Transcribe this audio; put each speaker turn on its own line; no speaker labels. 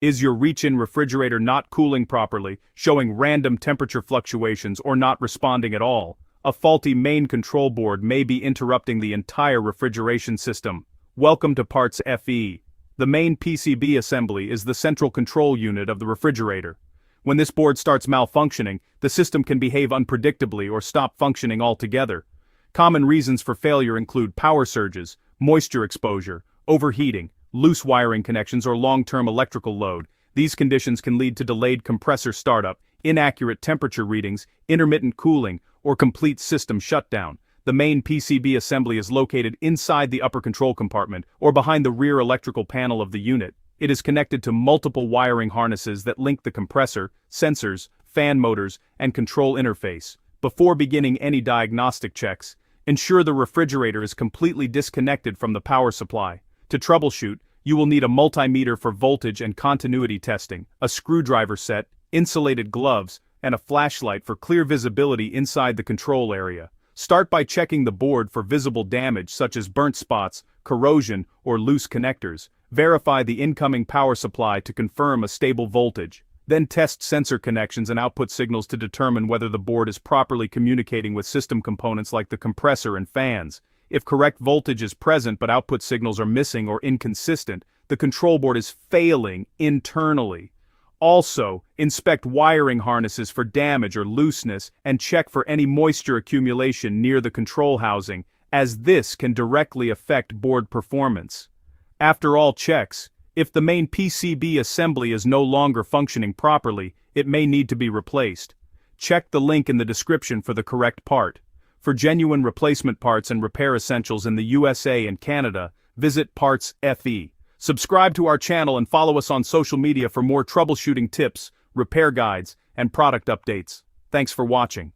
Is your reach-in refrigerator not cooling properly, showing random temperature fluctuations or not responding at all? A faulty main control board may be interrupting the entire refrigeration system. Welcome to PartsFe. The main PCB assembly is the central control unit of the refrigerator. When this board starts malfunctioning, the system can behave unpredictably or stop functioning altogether. Common reasons for failure include power surges, moisture exposure, overheating, loose wiring connections, or long-term electrical load. These conditions can lead to delayed compressor startup, inaccurate temperature readings, intermittent cooling, or complete system shutdown. The main PCB assembly is located inside the upper control compartment or behind the rear electrical panel of the unit. It is connected to multiple wiring harnesses that link the compressor, sensors, fan motors, and control interface. Before beginning any diagnostic checks, ensure the refrigerator is completely disconnected from the power supply. To troubleshoot, you will need a multimeter for voltage and continuity testing, a screwdriver set, insulated gloves, and a flashlight for clear visibility inside the control area. Start by checking the board for visible damage such as burnt spots, corrosion, or loose connectors. Verify the incoming power supply to confirm a stable voltage. Then test sensor connections and output signals to determine whether the board is properly communicating with system components like the compressor and fans. If correct voltage is present but output signals are missing or inconsistent, the control board is failing internally. Also, inspect wiring harnesses for damage or looseness and check for any moisture accumulation near the control housing, as this can directly affect board performance. After all checks, if the main PCB assembly is no longer functioning properly, it may need to be replaced. Check the link in the description for the correct part. For genuine replacement parts and repair essentials in the USA and Canada, visit PartsFe. Subscribe to our channel and follow us on social media for more troubleshooting tips, repair guides, and product updates. Thanks for watching.